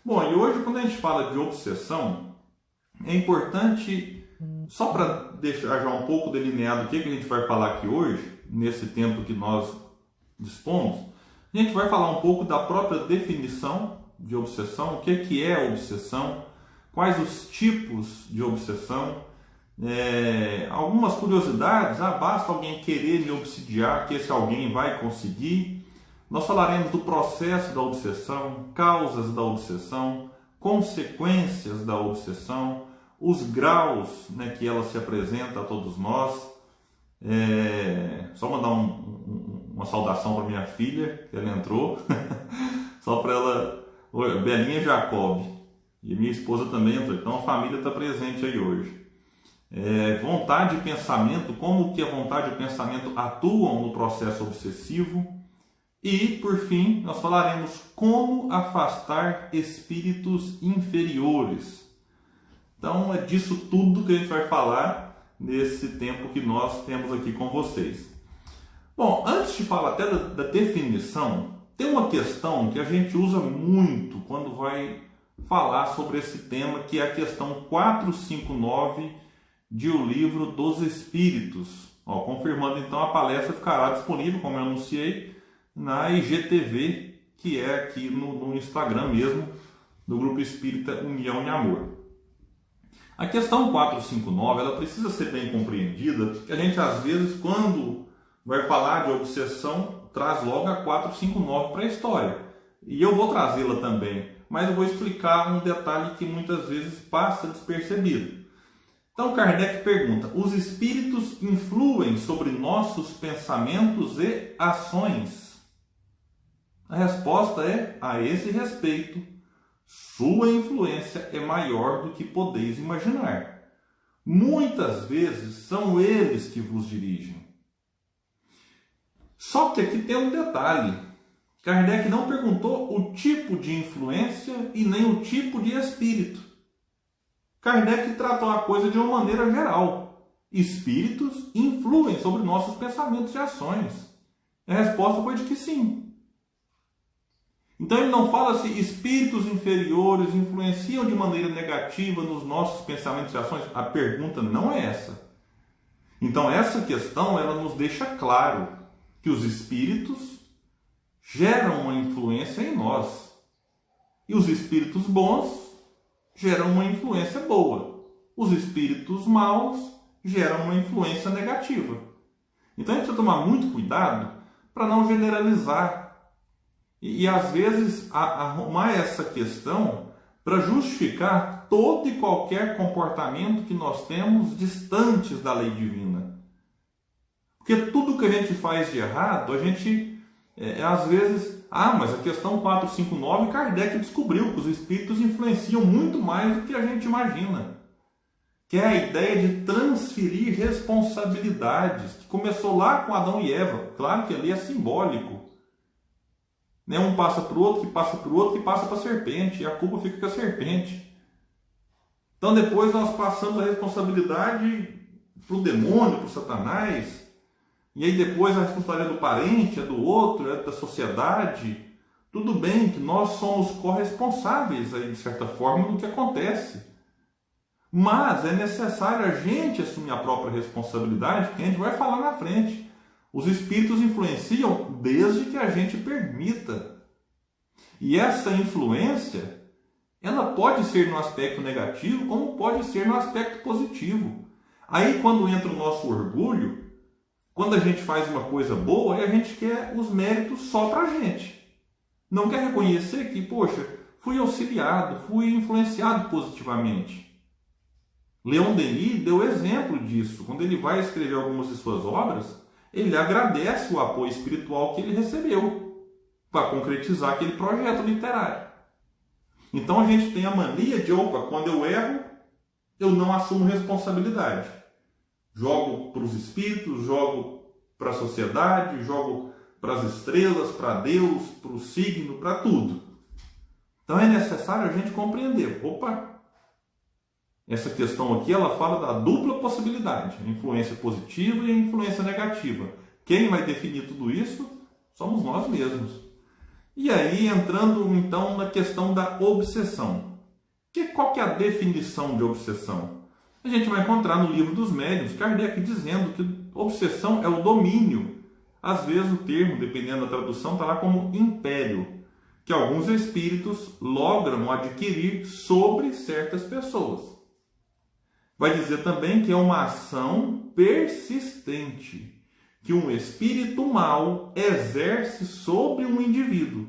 Bom, e hoje quando a gente fala de obsessão, é importante, só para deixar já um pouco delineado o que a gente vai falar aqui hoje, nesse tempo que nós dispomos, a gente vai falar um pouco da própria definição de obsessão, o que é obsessão, quais os tipos de obsessão, algumas curiosidades, basta alguém querer me obsidiar, que esse alguém vai conseguir. Nós falaremos do processo da obsessão, causas da obsessão, consequências da obsessão, os graus, que ela se apresenta a todos nós. Só mandar uma saudação para minha filha, que ela entrou, só para ela, Belinha Jacob, e minha esposa também entrou, então a família está presente aí hoje. Vontade e pensamento, como que a vontade e o pensamento atuam no processo obsessivo. E, por fim, nós falaremos como afastar espíritos inferiores. Então, é disso tudo que a gente vai falar nesse tempo que nós temos aqui com vocês. Bom, antes de falar até da definição, tem uma questão que a gente usa muito quando vai falar sobre esse tema, que é a questão 459 de O Livro dos Espíritos. Confirmando então, a palestra ficará disponível, como eu anunciei, na IGTV, que é aqui no Instagram mesmo, do Grupo Espírita União e Amor. A questão 459, ela precisa ser bem compreendida, porque a gente às vezes, quando vai falar de obsessão, traz logo a 459 para a história. E eu vou trazê-la também, mas eu vou explicar um detalhe que muitas vezes passa despercebido. Então Kardec pergunta: os espíritos influem sobre nossos pensamentos e ações? A resposta é: a esse respeito, sua influência é maior do que podeis imaginar. Muitas vezes são eles que vos dirigem. Só que aqui tem um detalhe. Kardec não perguntou o tipo de influência e nem o tipo de espírito. Kardec tratou a coisa de uma maneira geral. Espíritos influem sobre nossos pensamentos e ações. A resposta foi de que sim. Então ele não fala se espíritos inferiores influenciam de maneira negativa nos nossos pensamentos e ações. A pergunta não é essa. Então essa questão, ela nos deixa claro que os espíritos geram uma influência em nós. E os espíritos bons geram uma influência boa. Os espíritos maus geram uma influência negativa. Então a gente precisa tomar muito cuidado para não generalizar. E às vezes arrumar essa questão para justificar todo e qualquer comportamento que nós temos distantes da lei divina. Porque tudo que a gente faz de errado, a gente às vezes... mas a questão 459, Kardec descobriu que os espíritos influenciam muito mais do que a gente imagina. Que é a ideia de transferir responsabilidades, que começou lá com Adão e Eva. Claro que ali é simbólico. Um passa para o outro, que passa para o outro, que passa para a serpente, e a culpa fica com a serpente. Então depois nós passamos a responsabilidade para o demônio, para o Satanás, e aí depois a responsabilidade do parente, é do outro, é da sociedade. Tudo bem que nós somos corresponsáveis, aí, de certa forma, do que acontece. Mas é necessário a gente assumir a própria responsabilidade, que a gente vai falar na frente. Os espíritos influenciam desde que a gente permita. E essa influência, ela pode ser no aspecto negativo, como pode ser no aspecto positivo. Aí quando entra o nosso orgulho, quando a gente faz uma coisa boa, aí a gente quer os méritos só para a gente. Não quer reconhecer que, poxa, fui auxiliado, fui influenciado positivamente. Leon Denis deu exemplo disso. Quando ele vai escrever algumas de suas obras, ele agradece o apoio espiritual que ele recebeu para concretizar aquele projeto literário. Então a gente tem a mania de, quando eu erro, eu não assumo responsabilidade. Jogo para os espíritos, jogo para a sociedade, jogo para as estrelas, para Deus, para o signo, para tudo. Então é necessário a gente compreender. Essa questão aqui, ela fala da dupla possibilidade, a influência positiva e a influência negativa. Quem vai definir tudo isso somos nós mesmos. E aí, entrando então na questão da obsessão. Qual que é a definição de obsessão? A gente vai encontrar no Livro dos Médiuns, Kardec dizendo que obsessão é o domínio. Às vezes o termo, dependendo da tradução, está lá como império, que alguns espíritos logram adquirir sobre certas pessoas. Vai dizer também que é uma ação persistente que um espírito mau exerce sobre um indivíduo,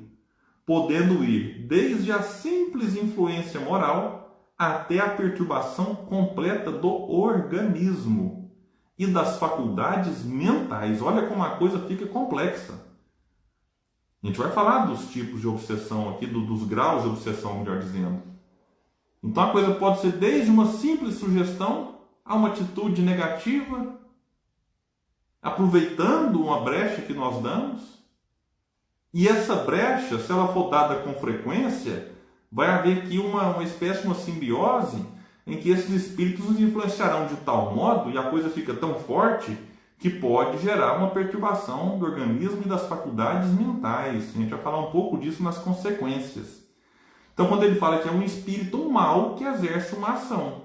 podendo ir desde a simples influência moral até a perturbação completa do organismo e das faculdades mentais. Olha como a coisa fica complexa. A gente vai falar dos tipos de obsessão aqui, dos graus de obsessão, melhor dizendo. Então a coisa pode ser desde uma simples sugestão a uma atitude negativa, aproveitando uma brecha que nós damos. E essa brecha, se ela for dada com frequência, vai haver aqui uma espécie de uma simbiose em que esses espíritos nos influenciarão de tal modo, e a coisa fica tão forte, que pode gerar uma perturbação do organismo e das faculdades mentais. A gente vai falar um pouco disso nas consequências. Então, quando ele fala que é um espírito mau que exerce uma ação.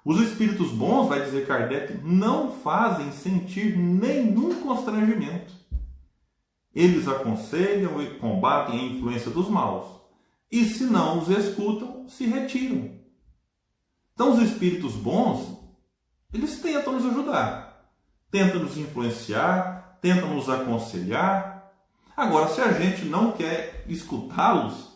Os espíritos bons, vai dizer Kardec, não fazem sentir nenhum constrangimento. Eles aconselham e combatem a influência dos maus. E se não os escutam, se retiram. Então, os espíritos bons, eles tentam nos ajudar. Tentam nos influenciar, tentam nos aconselhar. Agora, se a gente não quer escutá-los,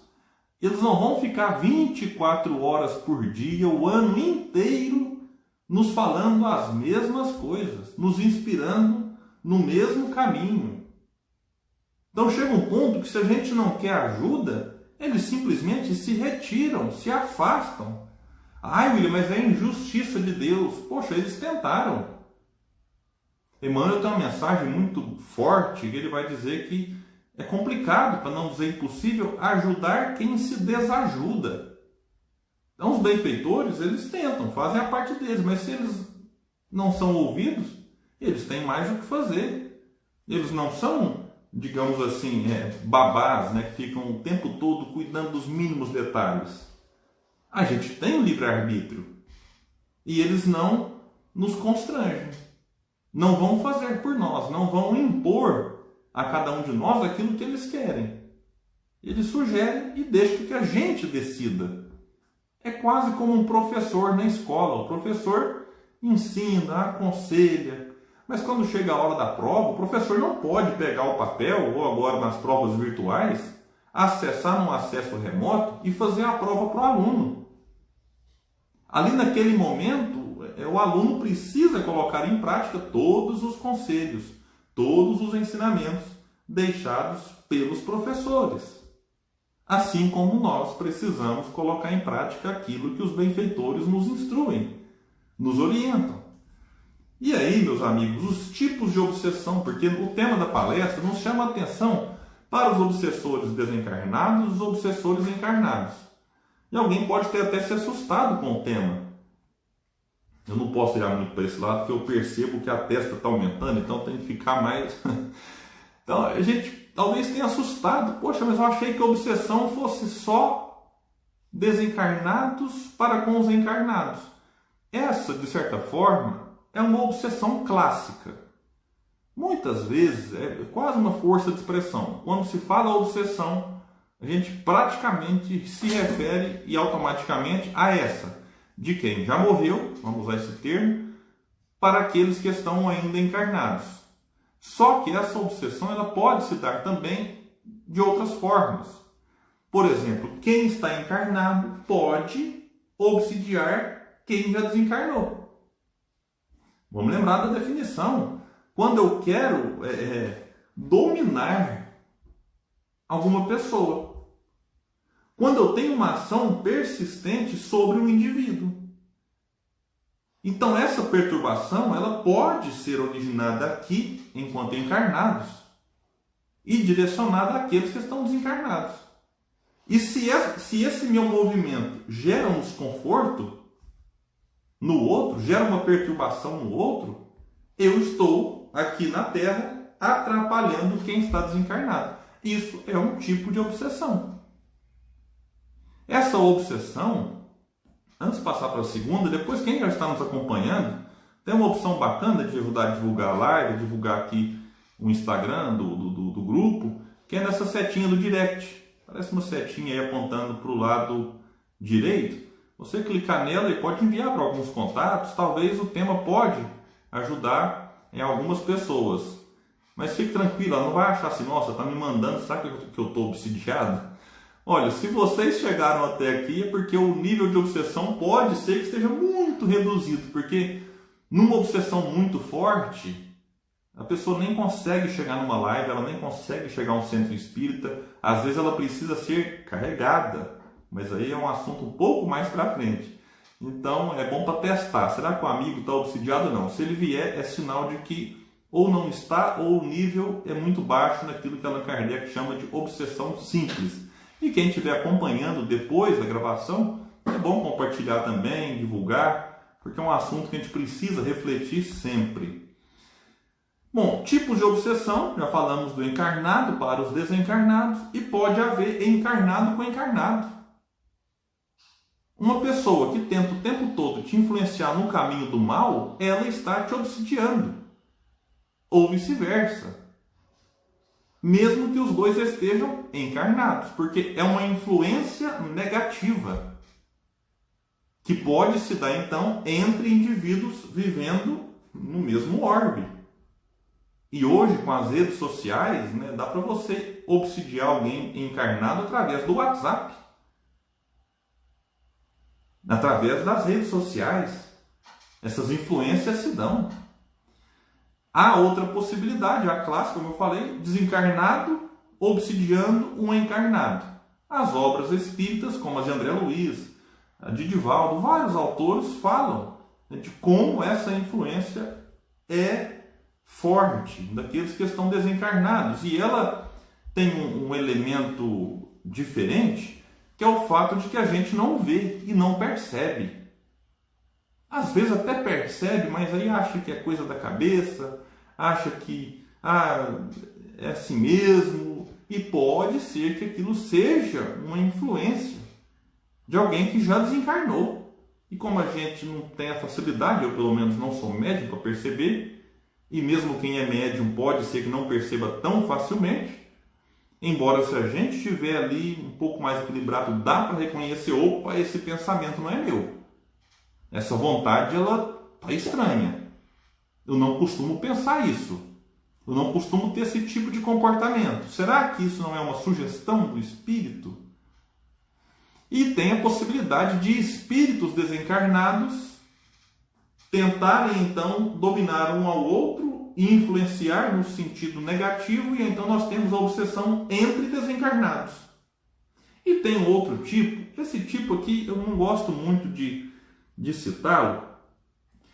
eles não vão ficar 24 horas por dia, o ano inteiro, nos falando as mesmas coisas, nos inspirando no mesmo caminho. Então chega um ponto que, se a gente não quer ajuda, eles simplesmente se retiram, se afastam. Ai, William, mas é injustiça de Deus. Poxa, eles tentaram. Emmanuel tem uma mensagem muito forte, que ele vai dizer que é complicado, para não dizer impossível, ajudar quem se desajuda. Então os benfeitores, eles tentam, fazem a parte deles, mas se eles não são ouvidos, eles têm mais o que fazer. Eles não são, digamos assim, babás, né, que ficam o tempo todo cuidando dos mínimos detalhes. A gente tem o livre-arbítrio. E eles não nos constrangem. Não vão fazer por nós, não vão impor a cada um de nós aquilo que eles querem. Eles sugerem e deixam que a gente decida. É quase como um professor na escola. O professor ensina, aconselha, mas quando chega a hora da prova, o professor não pode pegar o papel, ou agora nas provas virtuais, acessar num acesso remoto e fazer a prova para o aluno. Ali naquele momento, o aluno precisa colocar em prática todos os conselhos, todos os ensinamentos deixados pelos professores. Assim como nós precisamos colocar em prática aquilo que os benfeitores nos instruem, nos orientam. E aí, meus amigos, os tipos de obsessão, porque o tema da palestra nos chama a atenção para os obsessores desencarnados e os obsessores encarnados. E alguém pode ter até se assustado com o tema. Eu não posso olhar muito para esse lado, porque eu percebo que a testa está aumentando, então tem que ficar mais... Então, a gente talvez tenha assustado. Poxa, mas eu achei que a obsessão fosse só desencarnados para com os encarnados. Essa, de certa forma, é uma obsessão clássica. Muitas vezes, é quase uma força de expressão. Quando se fala obsessão, a gente praticamente se refere e automaticamente a essa, de quem já morreu, vamos usar esse termo, para aqueles que estão ainda encarnados. Só que essa obsessão ela pode se dar também de outras formas. Por exemplo, quem está encarnado pode obsidiar quem já desencarnou. Vamos lembrar da definição. Quando eu quero dominar alguma pessoa. Quando eu tenho uma ação persistente sobre um indivíduo. Então essa perturbação ela pode ser originada aqui, enquanto encarnados, e direcionada àqueles que estão desencarnados. E se esse meu movimento gera um desconforto no outro, gera uma perturbação no outro, eu estou aqui na Terra atrapalhando quem está desencarnado. Isso é um tipo de obsessão. Essa obsessão, antes de passar para a segunda, depois quem já está nos acompanhando, tem uma opção bacana de ajudar a divulgar a live, divulgar aqui o Instagram do grupo, que é nessa setinha do direct. Parece uma setinha aí apontando para o lado direito. Você clicar nela e pode enviar para alguns contatos. Talvez o tema pode ajudar em algumas pessoas. Mas fique tranquilo, ela não vai achar assim, nossa, está me mandando, será que eu estou obsidiado? Olha, se vocês chegaram até aqui é porque o nível de obsessão pode ser que esteja muito reduzido, porque numa obsessão muito forte, a pessoa nem consegue chegar numa live, ela nem consegue chegar a um centro espírita, às vezes ela precisa ser carregada, mas aí é um assunto um pouco mais para frente. Então é bom para testar, será que o amigo está obsidiado ou não? Se ele vier, é sinal de que ou não está, ou o nível é muito baixo naquilo que Allan Kardec chama de obsessão simples. E quem estiver acompanhando depois da gravação, é bom compartilhar também, divulgar, porque é um assunto que a gente precisa refletir sempre. Bom, tipos de obsessão, já falamos do encarnado para os desencarnados, e pode haver encarnado com encarnado. Uma pessoa que tenta o tempo todo te influenciar no caminho do mal, ela está te obsidiando. Ou vice-versa. Mesmo que os dois estejam encarnados, porque é uma influência negativa que pode se dar então entre indivíduos vivendo no mesmo orbe. E hoje com as redes sociais, dá para você obsidiar alguém encarnado através do WhatsApp, através das redes sociais. Essas influências se dão. Há outra possibilidade, a clássica, como eu falei, desencarnado obsidiando um encarnado. As obras espíritas, como a de André Luiz, a de Divaldo, vários autores falam de como essa influência é forte daqueles que estão desencarnados. E ela tem um elemento diferente, que é o fato de que a gente não vê e não percebe. Às vezes até percebe, mas aí acha que é coisa da cabeça, acha que é assim mesmo, e pode ser que aquilo seja uma influência de alguém que já desencarnou. E como a gente não tem a facilidade, eu pelo menos não sou médium para perceber, e mesmo quem é médium pode ser que não perceba tão facilmente, embora se a gente estiver ali um pouco mais equilibrado, dá para reconhecer, opa, esse pensamento não é meu. Essa vontade, ela está estranha. Eu não costumo pensar isso. Eu não costumo ter esse tipo de comportamento. Será que isso não é uma sugestão do espírito? E tem a possibilidade de espíritos desencarnados tentarem, então, dominar um ao outro e influenciar no sentido negativo, e então nós temos a obsessão entre desencarnados. E tem outro tipo. Esse tipo aqui eu não gosto muito de citá-lo,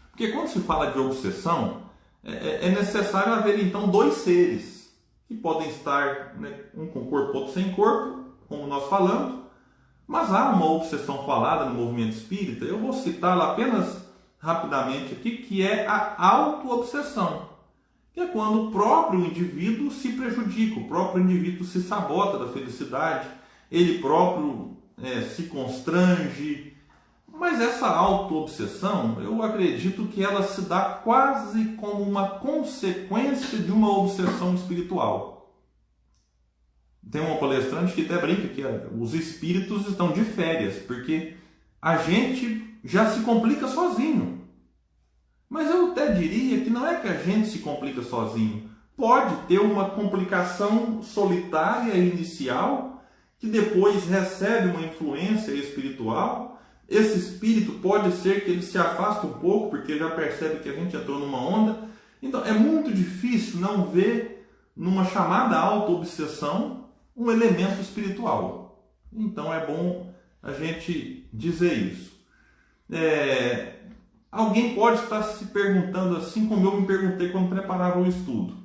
porque quando se fala de obsessão, é necessário haver então dois seres, que podem estar um com corpo, outro sem corpo, como nós falamos, mas há uma obsessão falada no movimento espírita, eu vou citá-la apenas rapidamente aqui, que é a auto-obsessão, que é quando o próprio indivíduo se prejudica, o próprio indivíduo se sabota da felicidade, ele próprio se constrange. Mas essa auto-obsessão, eu acredito que ela se dá quase como uma consequência de uma obsessão espiritual. Tem uma palestrante que até brinca que os espíritos estão de férias, porque a gente já se complica sozinho. Mas eu até diria que não é que a gente se complica sozinho. Pode ter uma complicação solitária inicial, que depois recebe uma influência espiritual. Esse espírito pode ser que ele se afasta um pouco, porque já percebe que a gente entrou numa onda. Então é muito difícil não ver numa chamada auto-obsessão um elemento espiritual. Então é bom a gente dizer isso. Alguém pode estar se perguntando, assim como eu me perguntei quando preparava o estudo.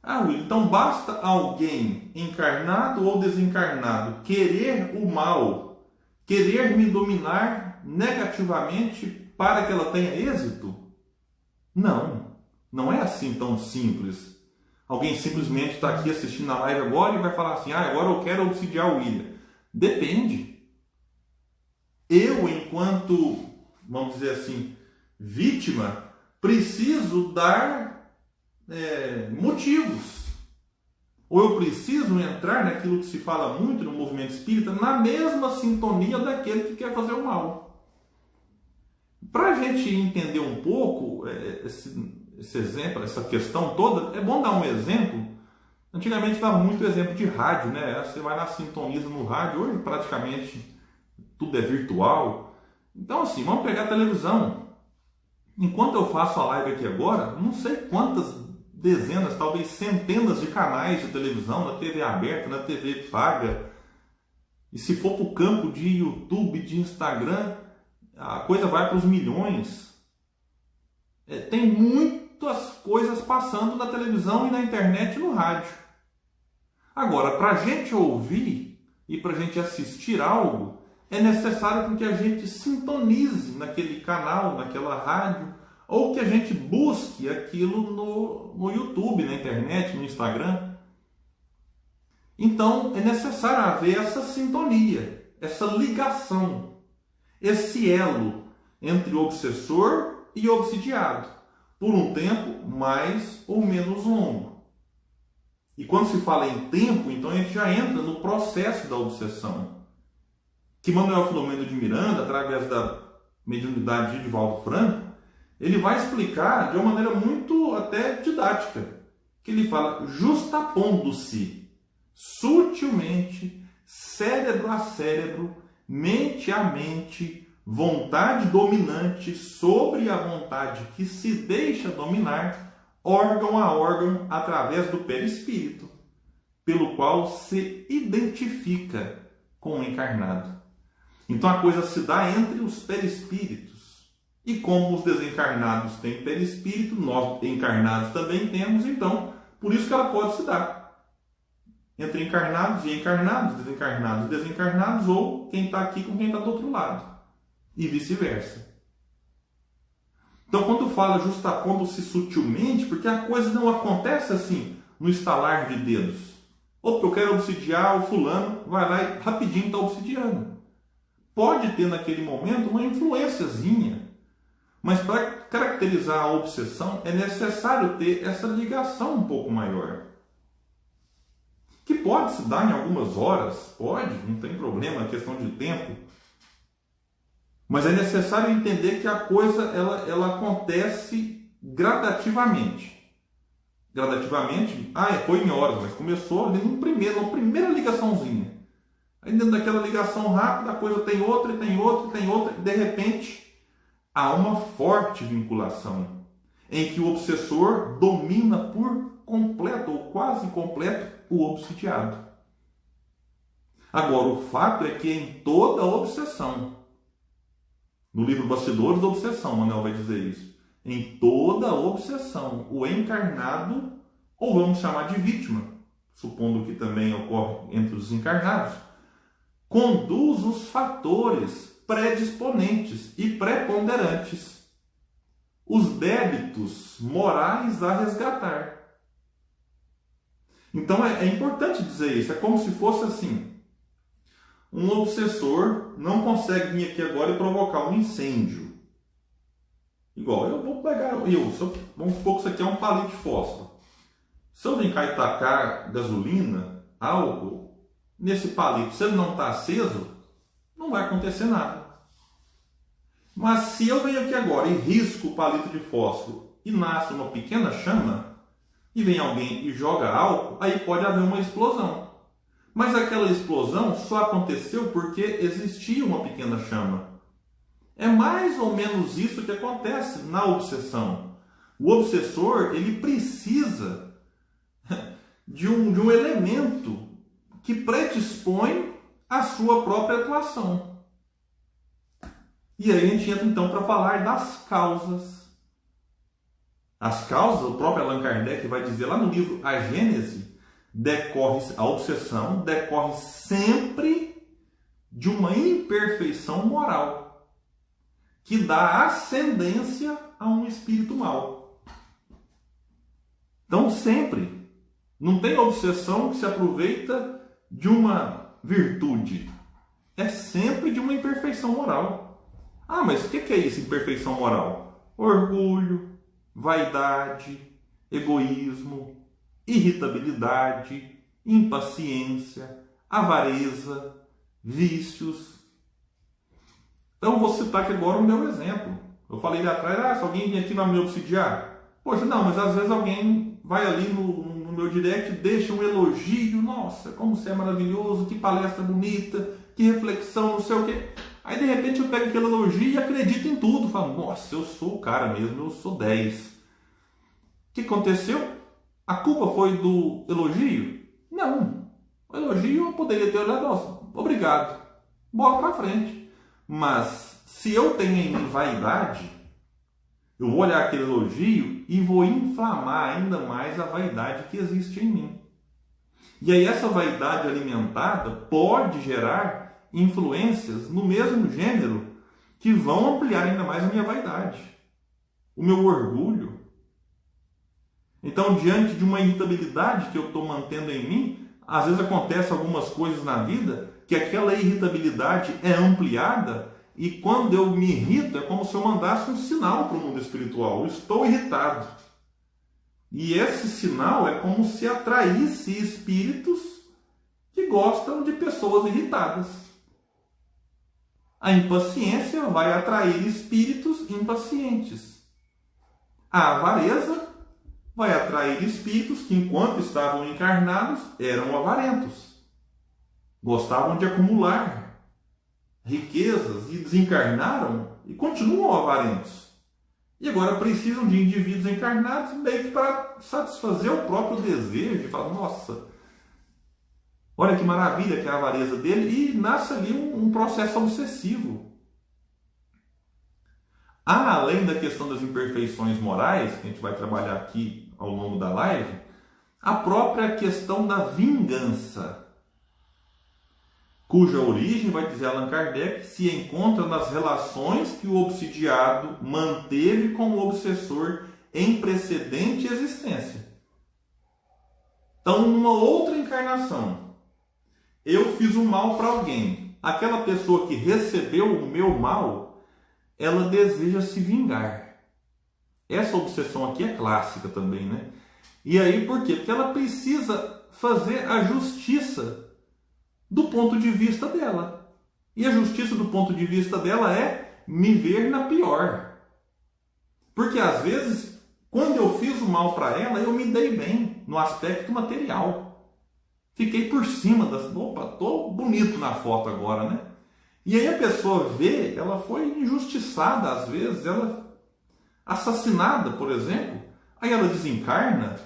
Will, então basta alguém encarnado ou desencarnado querer o mal, querer me dominar negativamente para que ela tenha êxito? Não, não é assim tão simples. Alguém simplesmente está aqui assistindo a live agora e vai falar assim, agora eu quero obsidiar o William. Depende. Eu, enquanto, vamos dizer assim, vítima, preciso dar motivos. Ou eu preciso entrar naquilo que se fala muito no movimento espírita, na mesma sintonia daquele que quer fazer o mal. Para a gente entender um pouco esse exemplo, essa questão toda, é bom dar um exemplo. Antigamente dava muito exemplo de rádio, né? Você vai lá, sintoniza no rádio, hoje praticamente tudo é virtual. Então assim, vamos pegar a televisão. Enquanto eu faço a live aqui agora, não sei quantas dezenas, talvez centenas de canais de televisão, na TV aberta, na TV paga. E se for para o campo de YouTube, de Instagram, a coisa vai para os milhões. Tem muitas coisas passando na televisão e na internet e no rádio. Agora, para a gente ouvir e para a gente assistir algo, é necessário que a gente sintonize naquele canal, naquela rádio, ou que a gente busque aquilo no YouTube, na internet, no Instagram. Então, é necessário haver essa sintonia, essa ligação, esse elo entre o obsessor e o obsidiado, por um tempo mais ou menos longo. E quando se fala em tempo, então a gente já entra no processo da obsessão, que Manuel Filomeno de Miranda, através da mediunidade de Divaldo Franco, ele vai explicar de uma maneira muito até didática, que ele fala justapondo-se sutilmente, cérebro a cérebro, mente a mente, vontade dominante sobre a vontade que se deixa dominar, órgão a órgão, através do perispírito, pelo qual se identifica com o encarnado. Então a coisa se dá entre os perispíritos. E como os desencarnados têm perispírito, nós encarnados também temos, então, por isso que ela pode se dar. Entre encarnados e encarnados, desencarnados e desencarnados, ou quem está aqui com quem está do outro lado. E vice-versa. Então, quando fala justapondo-se sutilmente, porque a coisa não acontece assim, no estalar de dedos. Ou porque eu quero obsidiar o fulano, vai lá e rapidinho está obsidiando. Pode ter naquele momento uma influenciazinha. Mas para caracterizar a obsessão é necessário ter essa ligação um pouco maior. Que pode se dar em algumas horas, pode, não tem problema, é questão de tempo. Mas é necessário entender que a coisa ela acontece gradativamente. Gradativamente, foi em horas, mas começou ali uma primeira ligaçãozinha. Aí dentro daquela ligação rápida, a coisa tem outra, e tem outra, e tem outra, e de repente há uma forte vinculação em que o obsessor domina por completo ou quase completo o obsidiado. Agora, o fato é que em toda obsessão, no livro Bastidores da Obsessão, Manuel vai dizer isso, em toda obsessão, o encarnado, ou vamos chamar de vítima, supondo que também ocorre entre os encarnados, conduz os fatores predisponentes e preponderantes, os débitos morais a resgatar. Então é importante dizer isso, é como se fosse assim, um obsessor não consegue vir aqui agora e provocar um incêndio. Igual, eu vou pegar, vamos supor que isso aqui é um palito de fósforo. Se eu vim cá e tacar gasolina, álcool, nesse palito, se ele não está aceso, não vai acontecer nada. Mas se eu venho aqui agora e risco o palito de fósforo e nasce uma pequena chama, e vem alguém e joga álcool, aí pode haver uma explosão. Mas aquela explosão só aconteceu porque existia uma pequena chama. É mais ou menos isso que acontece na obsessão. O obsessor, ele precisa de um elemento que predispõe a sua própria atuação. E aí a gente entra então para falar das causas. As causas, o próprio Allan Kardec vai dizer lá no livro A Gênese, a obsessão decorre sempre de uma imperfeição moral que dá ascendência a um espírito mau. Então sempre Não tem obsessão que se aproveita de uma virtude. É sempre de uma imperfeição moral. Ah, mas o que é isso, imperfeição moral? Orgulho, vaidade, egoísmo, irritabilidade, impaciência, avareza, vícios. Então vou citar aqui agora o meu exemplo. Eu falei ali atrás, se alguém vem aqui vai me obsidiar. Poxa, não, mas às vezes alguém vai ali no meu direct, deixa um elogio, nossa, como você é maravilhoso, que palestra bonita, que reflexão, não sei o quê. Aí de repente eu pego aquele elogio e acredito em tudo, falo, nossa, eu sou o cara mesmo, eu sou 10. O que aconteceu? A culpa foi do elogio? Não. O elogio eu poderia ter olhado, nossa, obrigado, bola pra frente. Mas se eu tenho em mim vaidade, eu vou olhar aquele elogio e vou inflamar ainda mais a vaidade que existe em mim. E aí essa vaidade alimentada pode gerar influências no mesmo gênero que vão ampliar ainda mais a minha vaidade, o meu orgulho. Então, diante de uma irritabilidade que eu estou mantendo em mim, às vezes acontecem algumas coisas na vida que aquela irritabilidade é ampliada e quando eu me irrito é como se eu mandasse um sinal para o mundo espiritual. Eu estou irritado. E esse sinal é como se atraísse espíritos que gostam de pessoas irritadas. A impaciência vai atrair espíritos impacientes. A avareza vai atrair espíritos que, enquanto estavam encarnados, eram avarentos. Gostavam de acumular riquezas e desencarnaram e continuam avarentos. E agora precisam de indivíduos encarnados meio que para satisfazer o próprio desejo. E falar, nossa, olha que maravilha que é a avareza dele. E nasce ali um processo obsessivo. Além da questão das imperfeições morais, que a gente vai trabalhar aqui ao longo da live, a própria questão da vingança, cuja origem, vai dizer Allan Kardec, se encontra nas relações que o obsidiado manteve com o obsessor em precedente existência. Então, numa outra encarnação, eu fiz um mal para alguém. Aquela pessoa que recebeu o meu mal, ela deseja se vingar. Essa obsessão aqui é clássica também, né? E aí, por quê? Porque ela precisa fazer a justiça do ponto de vista dela. E a justiça do ponto de vista dela é me ver na pior. Porque às vezes, quando eu fiz o mal para ela, eu me dei bem no aspecto material. Fiquei por cima das... Opa, tô bonito na foto agora, né? E aí a pessoa vê, ela foi injustiçada às vezes, ela assassinada, por exemplo. Aí ela desencarna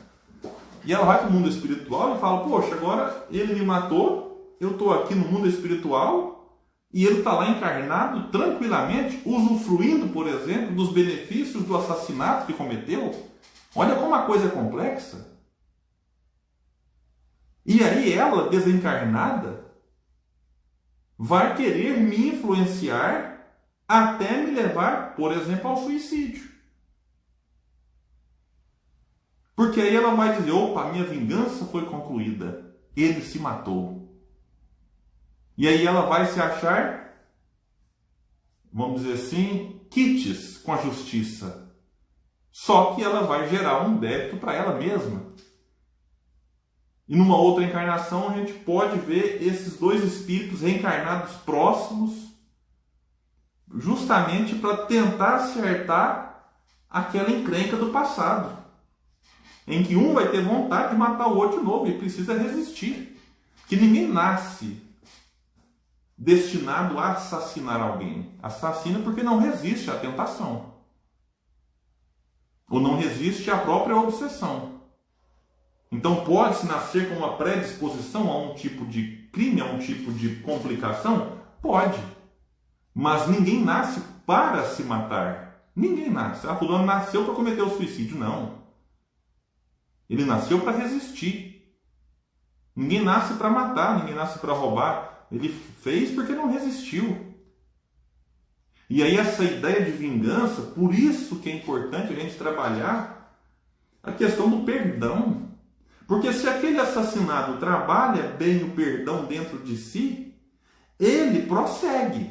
e ela vai para o mundo espiritual e fala, poxa, agora ele me matou, eu estou aqui no mundo espiritual e ele está lá encarnado tranquilamente, usufruindo, por exemplo, dos benefícios do assassinato que cometeu. Olha como a coisa é complexa. E aí ela, desencarnada, vai querer me influenciar até me levar, por exemplo, ao suicídio. Porque aí ela vai dizer, opa, a minha vingança foi concluída, ele se matou. E aí ela vai se achar, vamos dizer assim, quites com a justiça. Só que ela vai gerar um débito para ela mesma. E numa outra encarnação a gente pode ver esses dois espíritos reencarnados próximos, justamente para tentar acertar aquela encrenca do passado, em que um vai ter vontade de matar o outro de novo e precisa resistir. Que ninguém nasce destinado a assassinar alguém. Assassina porque não resiste à tentação. Ou não resiste à própria obsessão. Então pode-se nascer com uma predisposição a um tipo de crime, a um tipo de complicação? Pode. Mas ninguém nasce para se matar. Ninguém nasce. Ah, fulano nasceu para cometer o suicídio. Não. Ele nasceu para resistir. Ninguém nasce para matar, ninguém nasce para roubar. Ele fez porque não resistiu. E aí essa ideia de vingança, por isso que é importante a gente trabalhar a questão do perdão. Porque se aquele assassinado trabalha bem o perdão dentro de si, ele prossegue.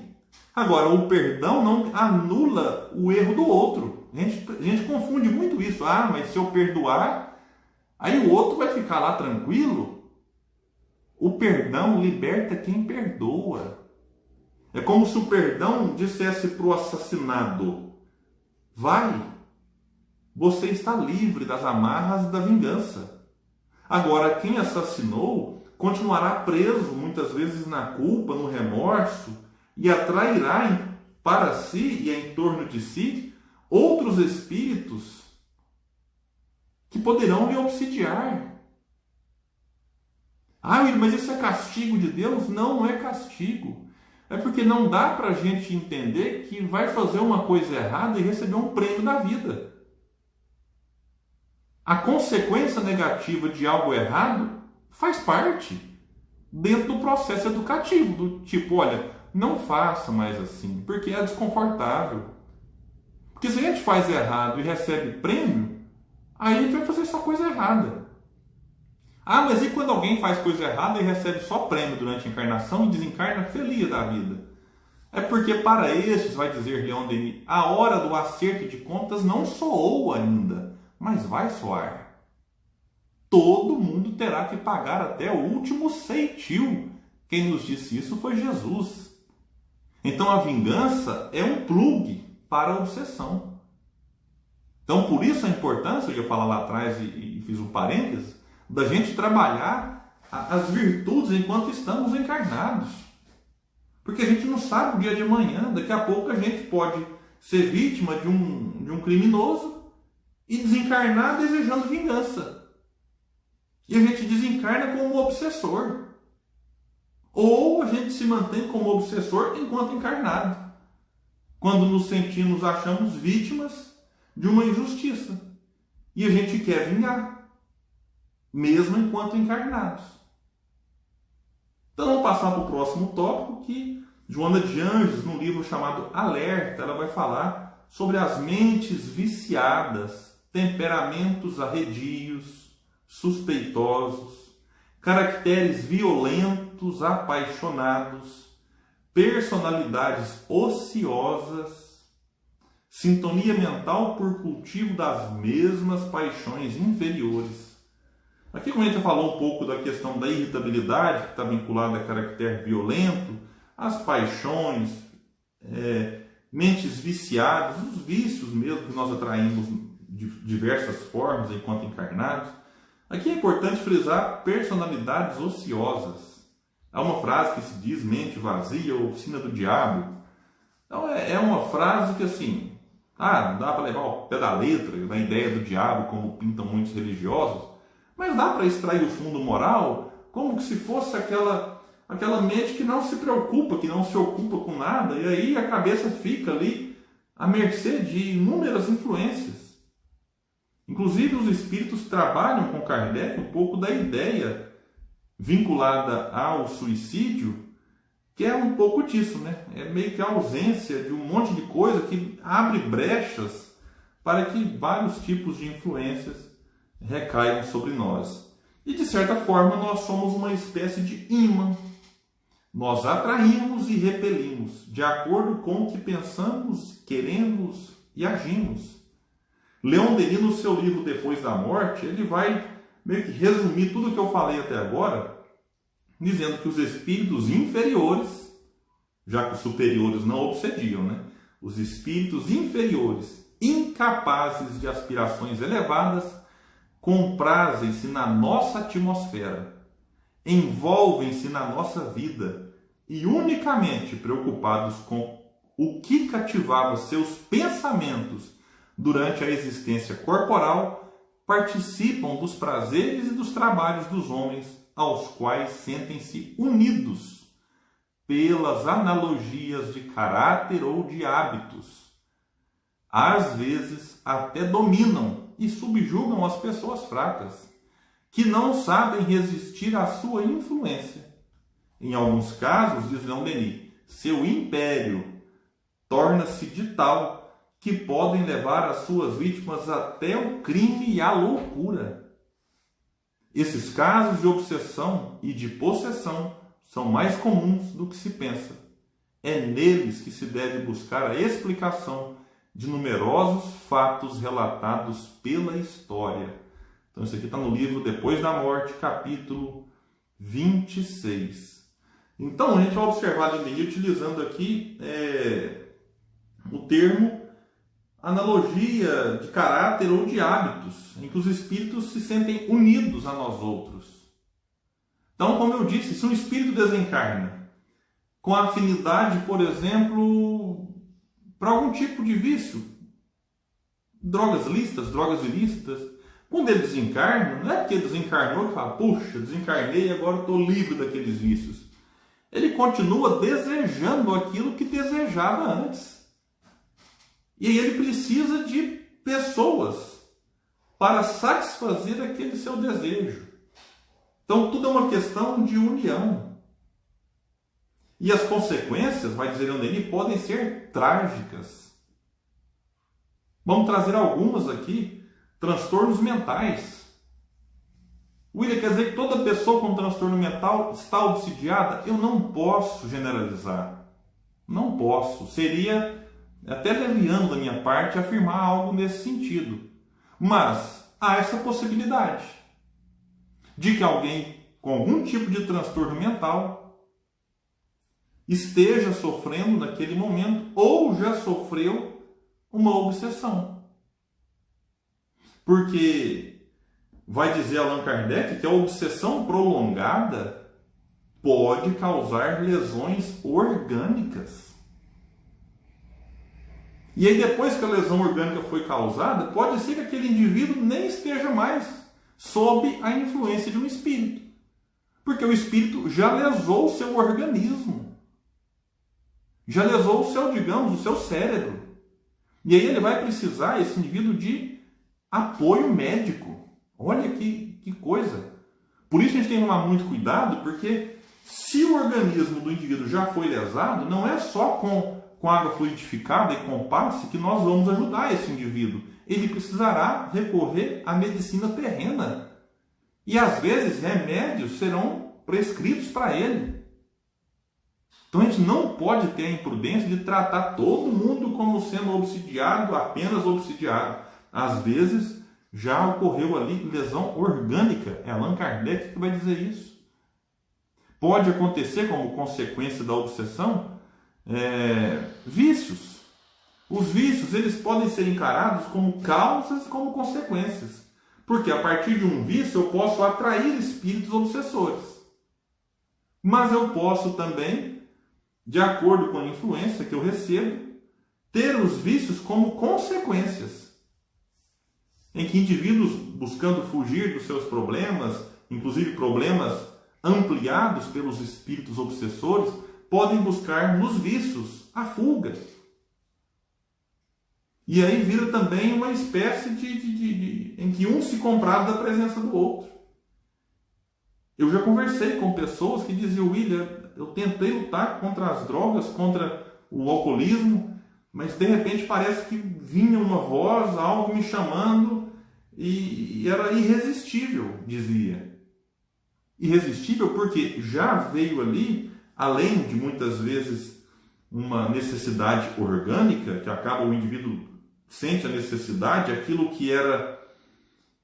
Agora, o perdão não anula o erro do outro. A gente confunde muito isso. Ah, mas se eu perdoar, aí o outro vai ficar lá tranquilo. O perdão liberta quem perdoa. É como se o perdão dissesse para o assassinado: vai, você está livre das amarras da vingança. Agora, quem assassinou continuará preso, muitas vezes na culpa, no remorso, e atrairá para si e em torno de si outros espíritos que poderão lhe obsidiar. Ah, mas isso é castigo de Deus? Não, não é castigo. É porque não dá para a gente entender que vai fazer uma coisa errada e receber um prêmio da vida. A consequência negativa de algo errado faz parte dentro do processo educativo, do tipo, olha, não faça mais assim, porque é desconfortável. Porque se a gente faz errado e recebe prêmio, aí a gente vai fazer essa coisa errada. Ah, mas e quando alguém faz coisa errada e recebe só prêmio durante a encarnação e desencarna feliz da vida? É porque para estes, vai dizer Leon Denis, a hora do acerto de contas não soou ainda, mas vai soar. Todo mundo terá que pagar até o último ceitil. Quem nos disse isso foi Jesus. Então a vingança é um plugue para a obsessão. Então por isso a importância, eu ia falar lá atrás e fiz um parênteses, da gente trabalhar as virtudes enquanto estamos encarnados. Porque a gente não sabe o dia de amanhã. Daqui a pouco a gente pode ser vítima de um criminoso e desencarnar desejando vingança. E a gente desencarna como obsessor. Ou a gente se mantém como obsessor enquanto encarnado. Quando nos sentimos, achamos vítimas de uma injustiça. E a gente quer vingar. Mesmo enquanto encarnados. Então vamos passar para o próximo tópico, que Joana de Anjos, num livro chamado Alerta, ela vai falar sobre as mentes viciadas, temperamentos arredios, suspeitosos, caracteres violentos, apaixonados, personalidades ociosas, sintonia mental por cultivo das mesmas paixões inferiores. Aqui, como a gente já falou um pouco da questão da irritabilidade, que está vinculada a caráter violento, as paixões, mentes viciadas, os vícios mesmo que nós atraímos de diversas formas enquanto encarnados. Aqui é importante frisar personalidades ociosas. Há uma frase que se diz mente vazia, oficina do diabo. Então é uma frase que assim, não dá para levar ao pé da letra, na ideia do diabo, como pintam muitos religiosos, mas dá para extrair o fundo moral como que se fosse aquela mente que não se preocupa, que não se ocupa com nada, e aí a cabeça fica ali à mercê de inúmeras influências. Inclusive os espíritos trabalham com Kardec um pouco da ideia vinculada ao suicídio, que é um pouco disso, né? É meio que a ausência de um monte de coisa que abre brechas para que vários tipos de influências recaiam sobre nós. E de certa forma nós somos uma espécie de imã. Nós atraímos e repelimos de acordo com o que pensamos, queremos e agimos. Leon Denis, no seu livro Depois da Morte, ele vai meio que resumir tudo o que eu falei até agora, dizendo que os espíritos inferiores, já que os superiores não obsediam, né? Os espíritos inferiores, incapazes de aspirações elevadas, comprazem-se na nossa atmosfera, envolvem-se na nossa vida e unicamente preocupados com o que cativava seus pensamentos durante a existência corporal, participam dos prazeres e dos trabalhos dos homens, aos quais sentem-se unidos pelas analogias de caráter ou de hábitos. Às vezes até dominam e subjugam as pessoas fracas, que não sabem resistir à sua influência. Em alguns casos, diz Leon Denis, seu império torna-se de tal que podem levar as suas vítimas até o crime e a loucura. Esses casos de obsessão e de possessão são mais comuns do que se pensa. É neles que se deve buscar a explicação de numerosos fatos relatados pela história. Então isso aqui está no livro Depois da Morte, capítulo 26. Então a gente vai observar ali, utilizando aqui o termo analogia de caráter ou de hábitos, em que os espíritos se sentem unidos a nós outros. Então, como eu disse, se um espírito desencarna com afinidade, por exemplo, para algum tipo de vício, drogas lícitas, drogas ilícitas, quando ele desencarna, não é porque desencarnou que fala, puxa, desencarnei e agora estou livre daqueles vícios. Ele continua desejando aquilo que desejava antes. E aí ele precisa de pessoas para satisfazer aquele seu desejo. Então tudo é uma questão de união. E as consequências, vai dizer Leonie, podem ser trágicas. Vamos trazer algumas aqui. Transtornos mentais. William, quer dizer que toda pessoa com transtorno mental está obsidiada? Eu não posso generalizar. Não posso. Seria até leviano da minha parte afirmar algo nesse sentido. Mas há essa possibilidade de que alguém com algum tipo de transtorno mental esteja sofrendo naquele momento ou já sofreu uma obsessão. Porque vai dizer Allan Kardec que a obsessão prolongada pode causar lesões orgânicas. E aí depois que a lesão orgânica foi causada, pode ser que aquele indivíduo nem esteja mais sob a influência de um espírito. Porque o espírito já lesou o seu organismo. Já lesou o seu, digamos, o seu cérebro. E aí ele vai precisar, esse indivíduo, de apoio médico. Olha que coisa. Por isso a gente tem que tomar muito cuidado, porque se o organismo do indivíduo já foi lesado, não é só com água fluidificada e com passe que nós vamos ajudar esse indivíduo. Ele precisará recorrer à medicina terrena. E às vezes remédios serão prescritos para ele. Então a gente não pode ter a imprudência de tratar todo mundo como sendo obsidiado, apenas obsidiado. Às vezes já ocorreu ali lesão orgânica. É Allan Kardec que vai dizer isso. Pode acontecer como consequência da obsessão vícios. Os vícios, eles podem ser encarados como causas e como consequências. Porque a partir de um vício eu posso atrair espíritos obsessores. Mas eu posso também, de acordo com a influência que eu recebo, ter os vícios como consequências. Em que indivíduos buscando fugir dos seus problemas, inclusive problemas ampliados pelos espíritos obsessores, podem buscar nos vícios a fuga. E aí vira também uma espécie em que um se compraz da presença do outro. Eu já conversei com pessoas que diziam, William, eu tentei lutar contra as drogas, contra o alcoolismo, mas de repente parece que vinha uma voz, algo me chamando, e era irresistível, dizia. Irresistível porque já veio ali, além de muitas vezes uma necessidade orgânica, que acaba o indivíduo sente a necessidade, aquilo que era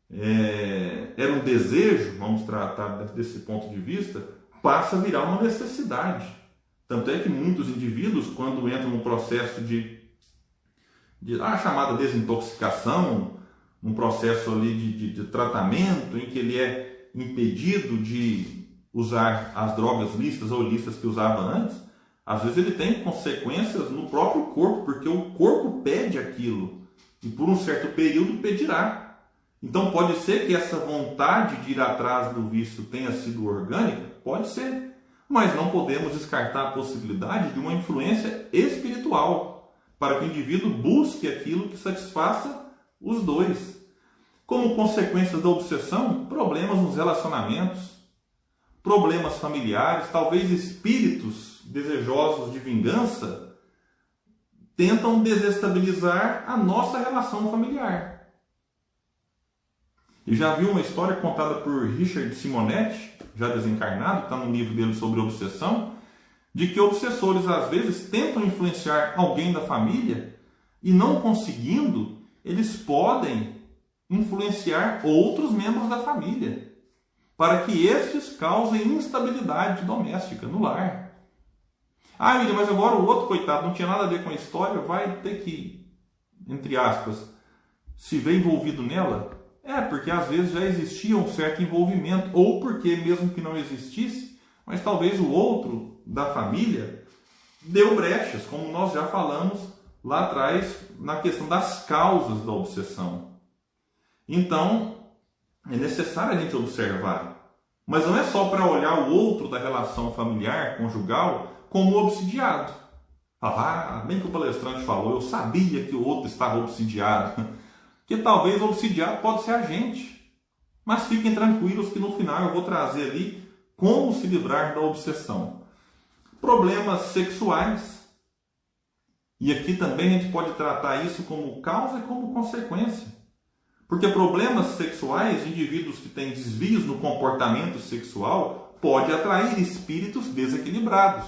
um desejo, vamos tratar desse ponto de vista, passa a virar uma necessidade. Tanto é que muitos indivíduos, quando entram no processo de chamada desintoxicação, um processo ali de tratamento, em que ele é impedido de usar as drogas lícitas ou ilícitas que usava antes, às vezes ele tem consequências no próprio corpo, porque o corpo pede aquilo, e por um certo período pedirá. Então pode ser que essa vontade de ir atrás do vício tenha sido orgânica? Pode ser, mas não podemos descartar a possibilidade de uma influência espiritual, para que o indivíduo busque aquilo que satisfaça os dois. Como consequências da obsessão, problemas nos relacionamentos, problemas familiares, talvez espíritos desejosos de vingança tentam desestabilizar a nossa relação familiar. E já vi uma história contada por Richard Simonetti, já desencarnado, está no livro dele sobre obsessão, de que obsessores às vezes tentam influenciar alguém da família e, não conseguindo, eles podem influenciar outros membros da família para que estes causem instabilidade doméstica no lar. Ah, William, mas agora o outro, coitado, não tinha nada a ver com a história, vai ter que, entre aspas, se ver envolvido nela? Porque às vezes já existia um certo envolvimento, ou porque mesmo que não existisse, mas talvez o outro da família deu brechas, como nós já falamos lá atrás na questão das causas da obsessão. Então, é necessário a gente observar, mas não é só para olhar o outro da relação familiar, conjugal, como obsidiado. Bem que o palestrante falou, eu sabia que o outro estava obsidiado. Que talvez o obsidiado pode ser a gente. Mas fiquem tranquilos que no final eu vou trazer ali como se livrar da obsessão. Problemas sexuais. E aqui também a gente pode tratar isso como causa e como consequência. Porque problemas sexuais, indivíduos que têm desvios no comportamento sexual, podem atrair espíritos desequilibrados,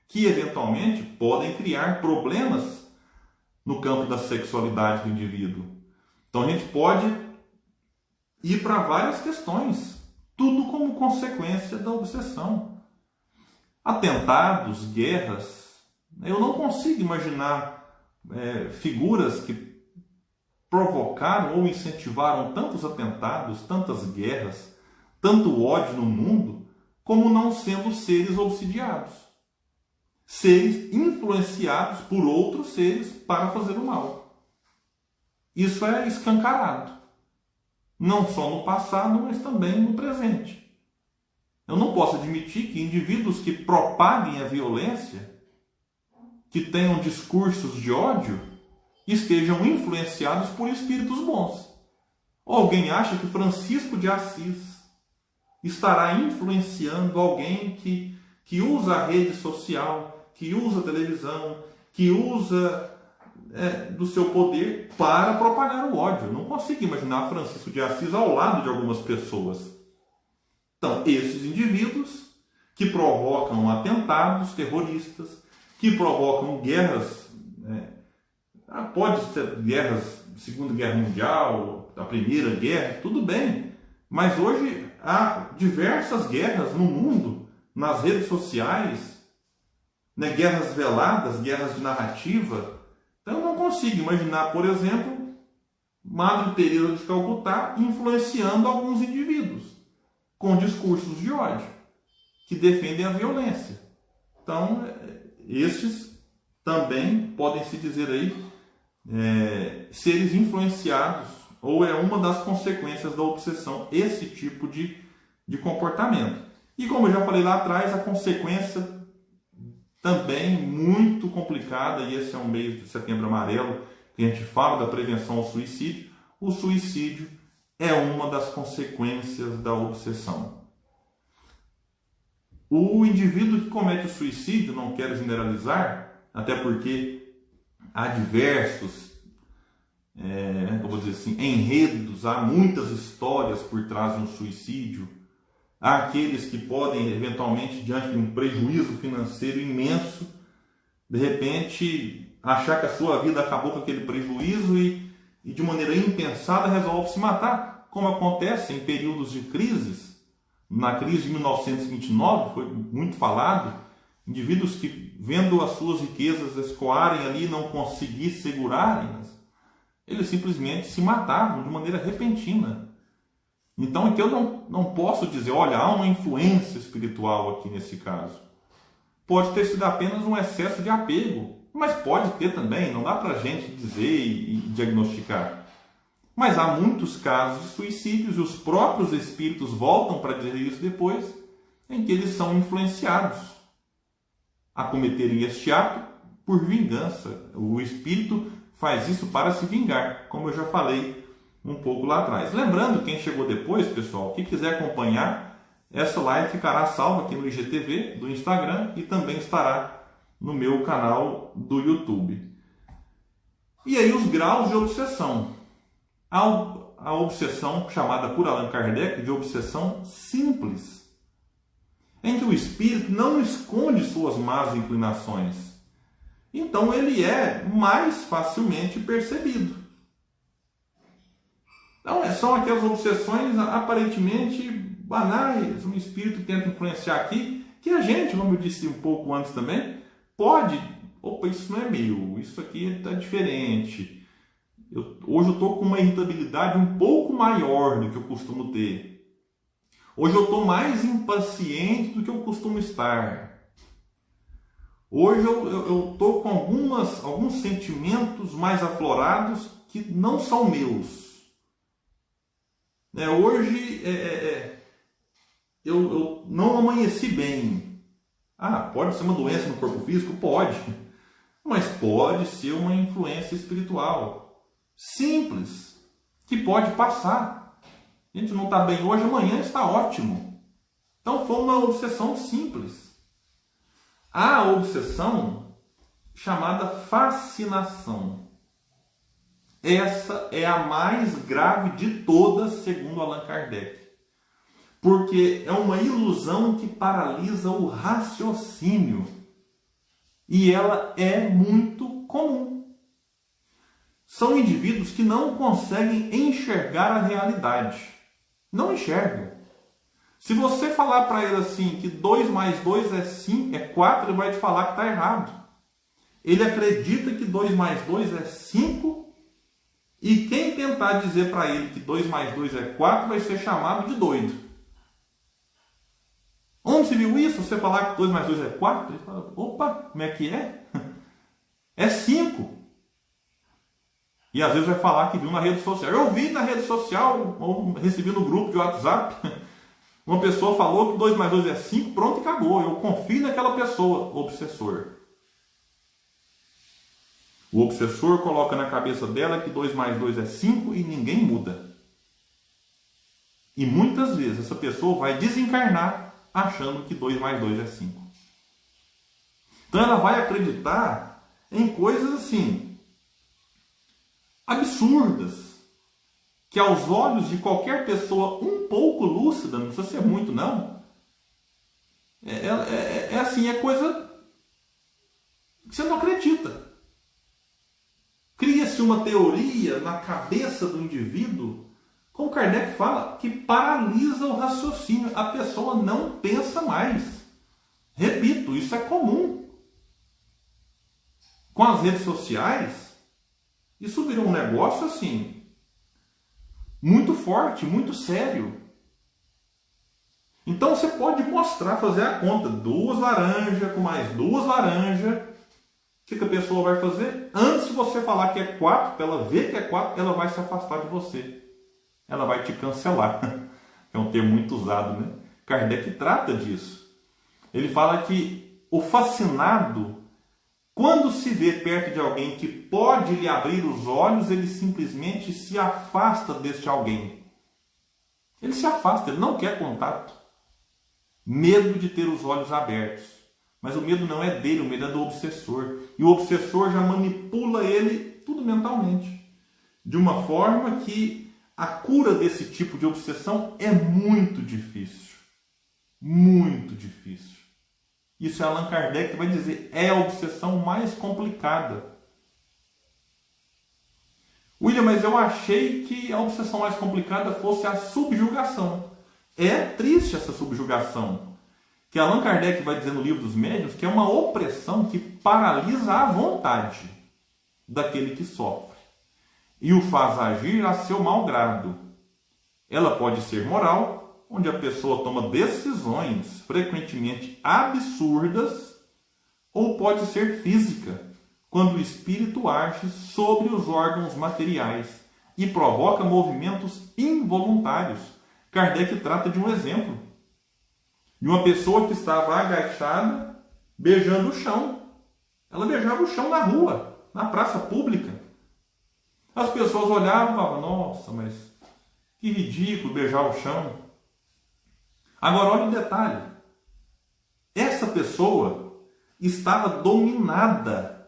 que eventualmente podem criar problemas no campo da sexualidade do indivíduo. Então a gente pode ir para várias questões, tudo como consequência da obsessão. Atentados, guerras. Eu não consigo imaginar figuras que provocaram ou incentivaram tantos atentados, tantas guerras, tanto ódio no mundo, como não sendo seres obsidiados. Seres influenciados por outros seres para fazer o mal. Isso é escancarado. Não só no passado, mas também no presente. Eu não posso admitir que indivíduos que propaguem a violência, que tenham discursos de ódio, estejam influenciados por espíritos bons. Alguém acha que Francisco de Assis estará influenciando alguém que usa a rede social, que usa a televisão, que usa do seu poder para propagar o ódio? Eu não consigo imaginar Francisco de Assis ao lado de algumas pessoas. Então, esses indivíduos que provocam atentados terroristas, que provocam guerras, pode ser guerras, Segunda Guerra Mundial, a Primeira Guerra, tudo bem, mas hoje há diversas guerras no mundo, nas redes sociais, guerras veladas, guerras de narrativa. Então eu não consigo imaginar, por exemplo, Madre Teresa de Calcutá influenciando alguns indivíduos com discursos de ódio, que defendem a violência. Então, estes também podem se dizer aí seres influenciados, ou é uma das consequências da obsessão, esse tipo de comportamento. E como eu já falei lá atrás, a consequência também muito complicada, e esse é um mês de Setembro Amarelo, que a gente fala da prevenção ao suicídio. O suicídio é uma das consequências da obsessão. O indivíduo que comete o suicídio, não quero generalizar, até porque há diversos, eu vou dizer assim, enredos, há muitas histórias por trás de um suicídio. Há aqueles que podem, eventualmente, diante de um prejuízo financeiro imenso, de repente, achar que a sua vida acabou com aquele prejuízo e de maneira impensada, resolve se matar, como acontece em períodos de crises. Na crise de 1929, foi muito falado, indivíduos que, vendo as suas riquezas escoarem ali, não conseguir segurarem-nas, eles simplesmente se matavam de maneira repentina. Então, aqui eu não posso dizer, olha, há uma influência espiritual aqui nesse caso. Pode ter sido apenas um excesso de apego, mas pode ter também, não dá para a gente dizer e diagnosticar. Mas há muitos casos de suicídios, e os próprios espíritos voltam para dizer isso depois, em que eles são influenciados a cometerem este ato por vingança. O espírito faz isso para se vingar, como eu já falei um pouco lá atrás. Lembrando, quem chegou depois, pessoal, que quiser acompanhar, essa live ficará salva aqui no IGTV do Instagram e também estará no meu canal do YouTube. E aí os graus de obsessão. a obsessão chamada por Allan Kardec de obsessão simples, em que o espírito não esconde suas más inclinações. Então ele é mais facilmente percebido. Então são aquelas obsessões aparentemente banais, um espírito tenta influenciar aqui, que a gente, como eu disse um pouco antes também, pode, opa, isso não é meu, isso aqui está diferente. Hoje eu estou com uma irritabilidade um pouco maior do que eu costumo ter. Hoje eu estou mais impaciente do que eu costumo estar. Hoje eu estou com alguns sentimentos mais aflorados que não são meus. Hoje eu não amanheci bem. Pode ser uma doença no corpo físico? Pode. Mas pode ser uma influência espiritual. Simples, que pode passar. A gente não está bem hoje, amanhã está ótimo. Então foi uma obsessão simples. Há a obsessão chamada fascinação. Essa é a mais grave de todas, segundo Allan Kardec. Porque é uma ilusão que paralisa o raciocínio. E ela é muito comum. São indivíduos que não conseguem enxergar a realidade. Não enxergam. Se você falar para ele assim que 2 mais 2 é 4, ele vai te falar que está errado. Ele acredita que 2 mais 2 é 5 e quem tentar dizer para ele que 2 mais 2 é 4 vai ser chamado de doido. Onde se viu isso? Você falar que 2 mais 2 é 4? Ele fala, opa, como é que é? É 5. E às vezes vai falar que viu na rede social. Eu vi na rede social, ou recebi no grupo de WhatsApp, uma pessoa falou que 2 mais 2 é 5, pronto e acabou. Eu confio naquela pessoa, obsessor. O obsessor coloca na cabeça dela que 2 mais 2 é 5 e ninguém muda. E muitas vezes essa pessoa vai desencarnar achando que 2 mais 2 é 5. Então ela vai acreditar em coisas assim, absurdas, que aos olhos de qualquer pessoa um pouco lúcida, não precisa ser muito não, assim, é coisa que você não acredita. Cria-se uma teoria na cabeça do indivíduo, como Kardec fala, que paralisa o raciocínio. A pessoa não pensa mais. Repito, isso é comum. Com as redes sociais, isso virou um negócio assim, muito forte, muito sério. Então você pode mostrar, fazer a conta, 2 laranjas com mais 2 laranjas. O que a pessoa vai fazer? Antes de você falar que é 4, para ela ver que é 4, ela vai se afastar de você. Ela vai te cancelar. É um termo muito usado, né? Kardec trata disso. Ele fala que o fascinado, quando se vê perto de alguém que pode lhe abrir os olhos, ele simplesmente se afasta deste alguém. Ele se afasta, ele não quer contato. Medo de ter os olhos abertos. Mas o medo não é dele, o medo é do obsessor. E o obsessor já manipula ele tudo mentalmente. De uma forma que a cura desse tipo de obsessão é muito difícil. Muito difícil. Isso é Allan Kardec que vai dizer, é a obsessão mais complicada. William, mas eu achei que a obsessão mais complicada fosse a subjugação. É triste essa subjugação. Que Allan Kardec vai dizer no Livro dos Médiuns que é uma opressão que paralisa a vontade daquele que sofre e o faz agir a seu mau grado. Ela pode ser moral, onde a pessoa toma decisões frequentemente absurdas, ou pode ser física, quando o espírito age sobre os órgãos materiais e provoca movimentos involuntários. Kardec trata de um exemplo de uma pessoa que estava agachada, beijando o chão. Ela beijava o chão na rua, na praça pública. As pessoas olhavam e falavam, nossa, mas que ridículo beijar o chão. Agora olha o detalhe. Essa pessoa estava dominada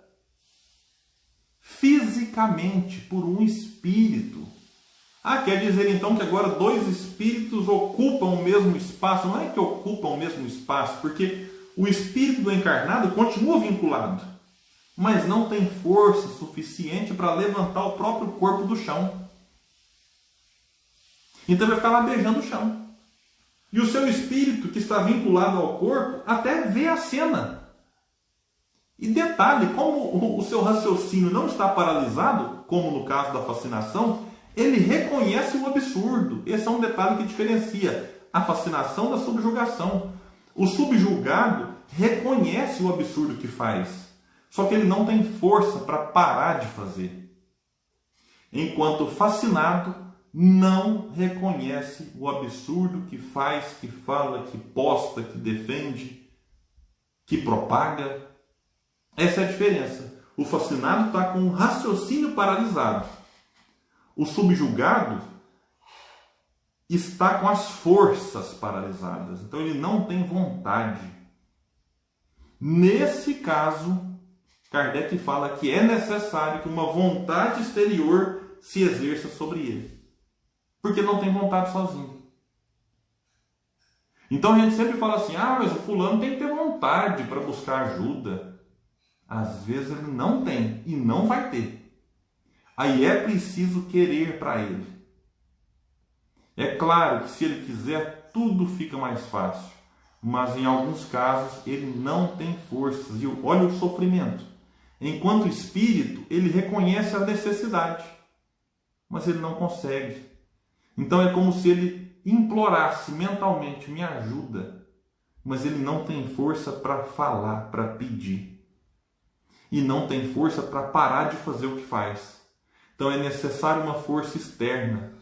fisicamente por um espírito Ah, quer dizer então que agora dois espíritos ocupam o mesmo espaço? Não é que ocupam o mesmo espaço, porque o espírito do encarnado continua vinculado, mas não tem força suficiente para levantar o próprio corpo do chão. Então vai ficar lá beijando o chão. E o seu espírito, que está vinculado ao corpo, até vê a cena. E detalhe, como o seu raciocínio não está paralisado, como no caso da fascinação, ele reconhece o absurdo. Esse é um detalhe que diferencia a fascinação da subjugação. O subjugado reconhece o absurdo que faz, só que ele não tem força para parar de fazer. Enquanto o fascinado não reconhece o absurdo que faz, que fala, que posta, que defende, que propaga. Essa é a diferença. O fascinado está com o raciocínio paralisado. O subjugado está com as forças paralisadas. Então ele não tem vontade. Nesse caso, Kardec fala que é necessário que uma vontade exterior se exerça sobre ele. Porque não tem vontade sozinho. Então a gente sempre fala assim, mas o fulano tem que ter vontade para buscar ajuda. Às vezes ele não tem e não vai ter. Aí é preciso querer para ele. É claro que se ele quiser, tudo fica mais fácil. Mas em alguns casos ele não tem forças. E olha o sofrimento. Enquanto espírito, ele reconhece a necessidade. Mas ele não consegue. Então é como se ele implorasse mentalmente, me ajuda. Mas ele não tem força para falar, para pedir. E não tem força para parar de fazer o que faz. Então é necessário uma força externa.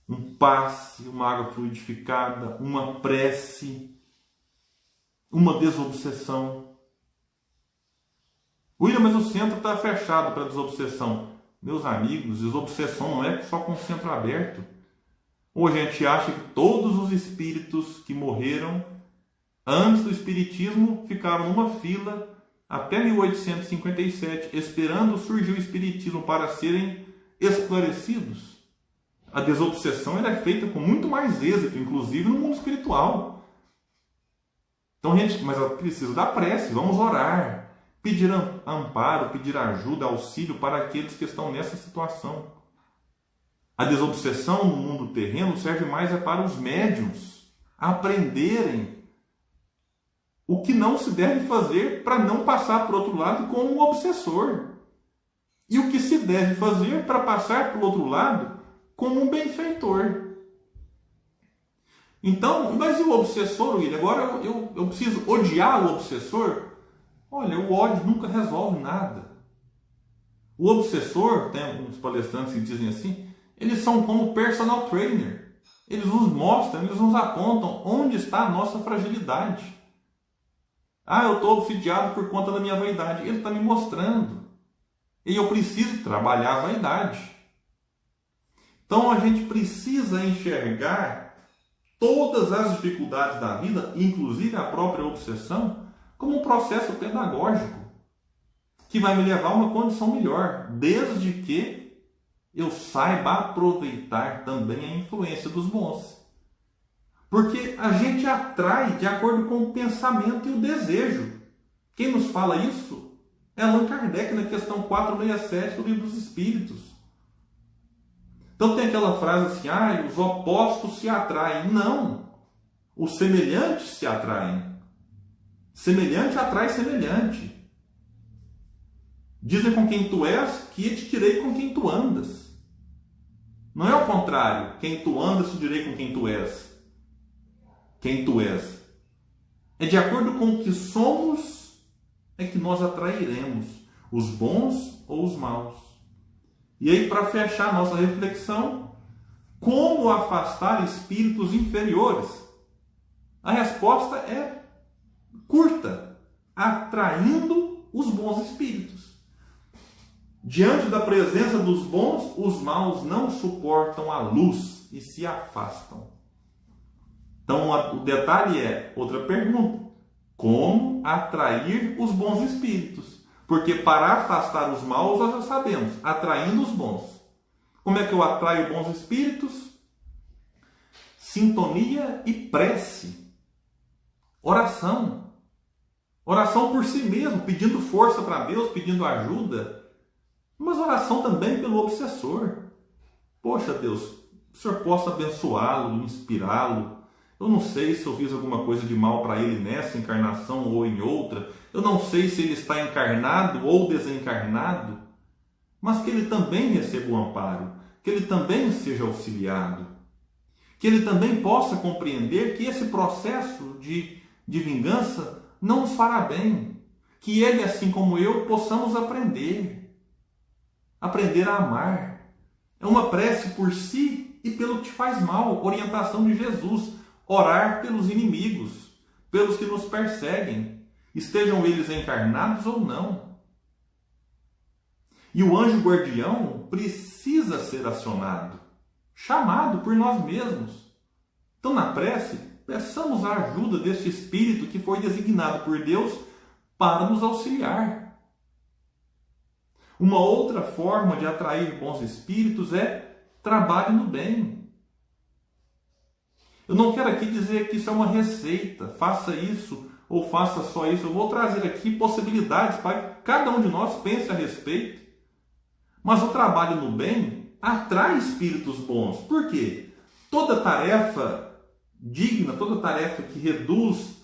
Um passe, uma água fluidificada, uma prece, uma desobsessão. William, mas o centro está fechado para desobsessão. Meus amigos, desobsessão não é só com o centro aberto. Hoje a gente acha que todos os espíritos que morreram antes do espiritismo ficaram numa fila até 1857, esperando surgir o espiritismo para serem esclarecidos. A desobsessão era feita com muito mais êxito, inclusive no mundo espiritual. Então, gente, mas precisa da prece, vamos orar, pedir amparo, pedir ajuda, auxílio para aqueles que estão nessa situação. A desobsessão no mundo terreno serve mais para os médiuns aprenderem o que não se deve fazer para não passar para o outro lado como um obsessor. E o que se deve fazer para passar para o outro lado como um benfeitor. Então, mas e o obsessor, William? Agora eu preciso odiar o obsessor? Olha, o ódio nunca resolve nada. O obsessor, tem uns palestrantes que dizem assim, eles são como personal trainer. Eles nos mostram, eles nos apontam onde está a nossa fragilidade. Eu estou obsidiado por conta da minha vaidade. Ele está me mostrando. E eu preciso trabalhar a vaidade. Então a gente precisa enxergar todas as dificuldades da vida, inclusive a própria obsessão, como um processo pedagógico que vai me levar a uma condição melhor, desde que eu saiba aproveitar também a influência dos bons. Porque a gente atrai de acordo com o pensamento e o desejo. Quem nos fala isso é Allan Kardec, na questão 467 do Livro dos Espíritos. Então tem aquela frase assim, os opostos se atraem. Não, os semelhantes se atraem. Semelhante atrai semelhante. Dizem com quem tu és, que te direi com quem tu andas. Não é o contrário, quem tu andas, te direi com quem tu és. Quem tu és. É de acordo com o que somos, é que nós atrairemos os bons ou os maus. E aí, para fechar nossa reflexão, como afastar espíritos inferiores? A resposta é curta, atraindo os bons espíritos. Diante da presença dos bons, os maus não suportam a luz e se afastam. Então, o detalhe é, outra pergunta, como atrair os bons espíritos? Porque para afastar os maus, nós já sabemos, atraindo os bons. Como é que eu atraio bons espíritos? Sintonia e prece. Oração. Oração por si mesmo, pedindo força para Deus, pedindo ajuda. Mas oração também pelo obsessor. Poxa, Deus, o Senhor possa abençoá-lo, inspirá-lo. Eu não sei se eu fiz alguma coisa de mal para ele nessa encarnação ou em outra. Eu não sei se ele está encarnado ou desencarnado. Mas que ele também receba o amparo, que ele também seja auxiliado, que ele também possa compreender que esse processo de vingança não nos fará bem, que ele, assim como eu, possamos aprender a amar. É uma prece por si e pelo que te faz mal, orientação de Jesus, orar pelos inimigos, pelos que nos perseguem, estejam eles encarnados ou não. E o anjo guardião precisa ser acionado, chamado por nós mesmos. Então, na prece, peçamos a ajuda deste Espírito que foi designado por Deus para nos auxiliar. Uma outra forma de atrair bons espíritos é trabalhe no bem. Eu não quero aqui dizer que isso é uma receita, faça isso ou faça só isso. Eu vou trazer aqui possibilidades para que cada um de nós pense a respeito. Mas o trabalho no bem atrai espíritos bons. Por quê? Toda tarefa digna, toda tarefa que reduz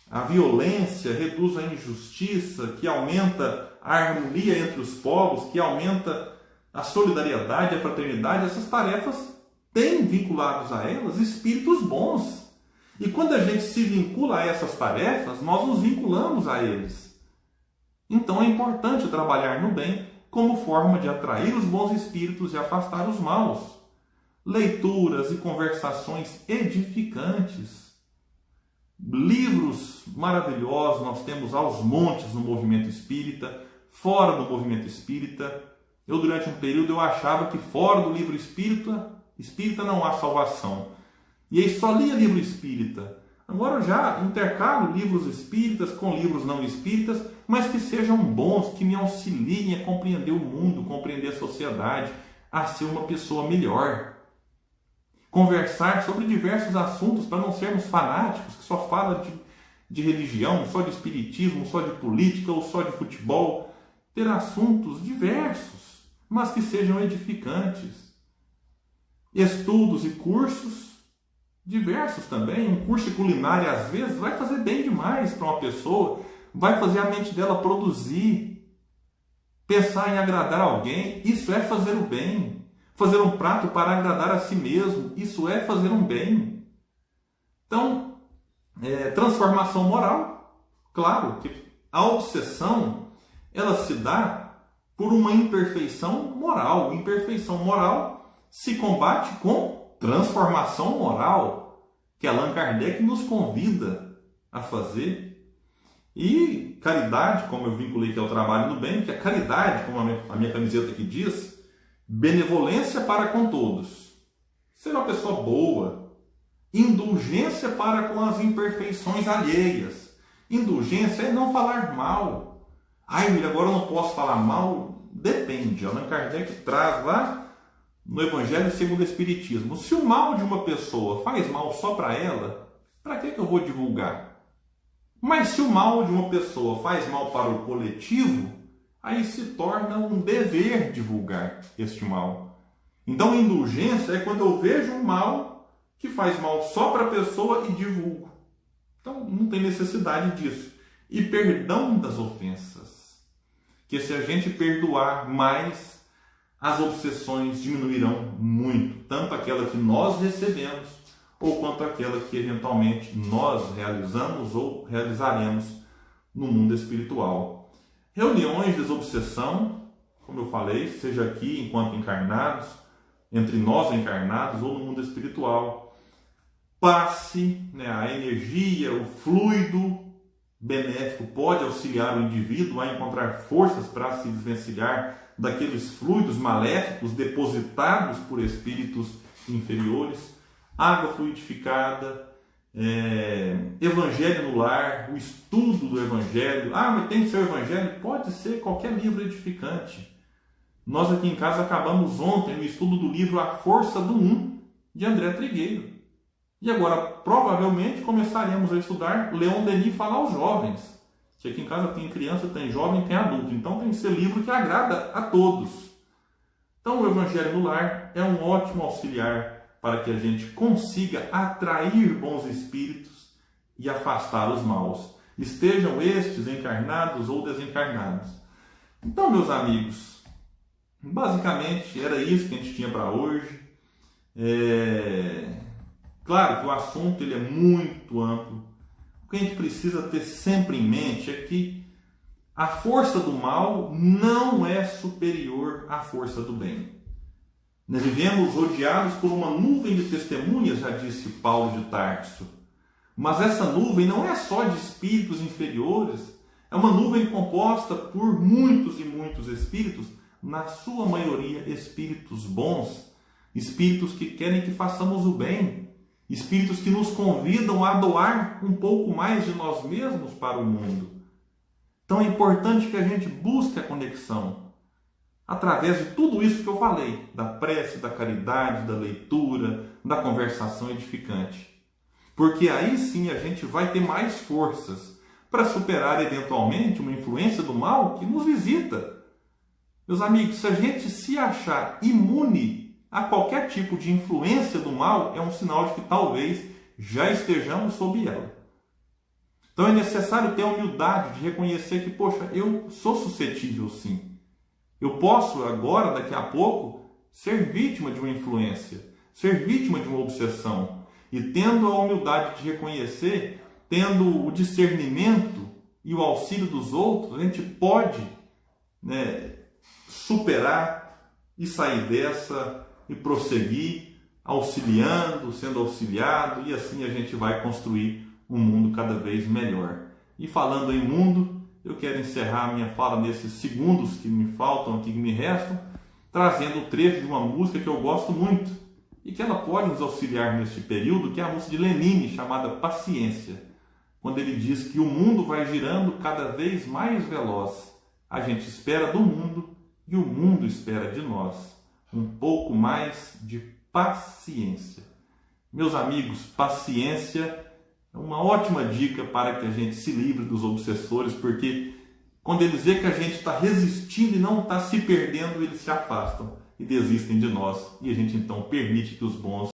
a violência, reduz a injustiça, que aumenta a harmonia entre os povos, que aumenta a solidariedade, a fraternidade, essas tarefas têm vinculados a elas espíritos bons. E quando a gente se vincula a essas tarefas, nós nos vinculamos a eles. Então é importante trabalhar no bem como forma de atrair os bons espíritos e afastar os maus. Leituras e conversações edificantes. Livros maravilhosos nós temos aos montes no movimento espírita, fora do movimento espírita. Eu, durante um período, eu achava que fora do livro espírita não há salvação. E aí só lia livro espírita. Agora eu já intercalo livros espíritas com livros não espíritas, mas que sejam bons, que me auxiliem a compreender o mundo, compreender a sociedade, a ser uma pessoa melhor. Conversar sobre diversos assuntos para não sermos fanáticos, que só fala de religião, só de espiritismo, só de política ou só de futebol. Ter assuntos diversos, mas que sejam edificantes. Estudos e cursos diversos também. Um curso de culinária, às vezes, vai fazer bem demais para uma pessoa, vai fazer a mente dela produzir, pensar em agradar alguém. Isso é fazer o bem. Fazer um prato para agradar a si mesmo, isso é fazer um bem. Então, transformação moral, claro que a obsessão, ela se dá por uma imperfeição moral. Imperfeição moral se combate com transformação moral, que Allan Kardec nos convida a fazer. E caridade, como eu vinculei que é o trabalho do bem, que a caridade, como a minha camiseta aqui diz, benevolência para com todos, ser uma pessoa boa, indulgência para com as imperfeições alheias. Indulgência é não falar mal. Ai, Miriam, agora eu não posso falar mal? Depende. Allan Kardec traz lá no Evangelho segundo o Espiritismo. Se o mal de uma pessoa faz mal só para ela, para que eu vou divulgar? Mas se o mal de uma pessoa faz mal para o coletivo, aí se torna um dever divulgar este mal. Então, indulgência é quando eu vejo um mal que faz mal só para a pessoa e divulgo. Então, não tem necessidade disso. E perdão das ofensas. Que se a gente perdoar mais, as obsessões diminuirão muito. Tanto aquela que nós recebemos, ou quanto aquela que eventualmente nós realizamos ou realizaremos no mundo espiritual. Reuniões de desobsessão, como eu falei, seja aqui enquanto encarnados, entre nós encarnados ou no mundo espiritual. Passe, a energia, o fluido benéfico pode auxiliar o indivíduo a encontrar forças para se desvencilhar daqueles fluidos maléficos depositados por espíritos inferiores. Água fluidificada, Evangelho no lar, o estudo do Evangelho. Mas tem que ser o Evangelho? Pode ser qualquer livro edificante. Nós aqui em casa acabamos ontem o estudo do livro A Força do Um, de André Trigueiro. E agora, provavelmente, começaremos a estudar Leon Denis Fala aos Jovens. Que aqui em casa tem criança, tem jovem, tem adulto. Então tem que ser livro que agrada a todos. Então o Evangelho no Lar é um ótimo auxiliar para que a gente consiga atrair bons espíritos e afastar os maus, estejam estes encarnados ou desencarnados. Então, meus amigos, basicamente era isso que a gente tinha para hoje. Claro que o assunto ele é muito amplo. O que a gente precisa ter sempre em mente é que a força do mal não é superior à força do bem. Nós vivemos rodeados por uma nuvem de testemunhas, já disse Paulo de Tarso. Mas essa nuvem não é só de espíritos inferiores, é uma nuvem composta por muitos e muitos espíritos, na sua maioria espíritos bons, espíritos que querem que façamos o bem, espíritos que nos convidam a doar um pouco mais de nós mesmos para o mundo. Então é importante que a gente busque a conexão através de tudo isso que eu falei, da prece, da caridade, da leitura, da conversação edificante. Porque aí sim a gente vai ter mais forças para superar eventualmente uma influência do mal que nos visita. Meus amigos, se a gente se achar imune a qualquer tipo de influência do mal, é um sinal de que talvez já estejamos sob ela. Então é necessário ter a humildade de reconhecer que, poxa, eu sou suscetível sim. Eu posso agora, daqui a pouco, ser vítima de uma influência, ser vítima de uma obsessão. E tendo a humildade de reconhecer, tendo o discernimento e o auxílio dos outros, a gente pode, superar e sair dessa e prosseguir, auxiliando, sendo auxiliado, e assim a gente vai construir um mundo cada vez melhor. E falando em mundo, eu quero encerrar a minha fala nesses segundos que me faltam aqui, que me restam, trazendo o trecho de uma música que eu gosto muito e que ela pode nos auxiliar neste período, que é a música de Lenine, chamada Paciência, quando ele diz que o mundo vai girando cada vez mais veloz. A gente espera do mundo e o mundo espera de nós um pouco mais de paciência. Meus amigos, paciência é uma ótima dica para que a gente se livre dos obsessores, porque quando eles veem que a gente está resistindo e não está se perdendo, eles se afastam e desistem de nós. E a gente então permite que os bons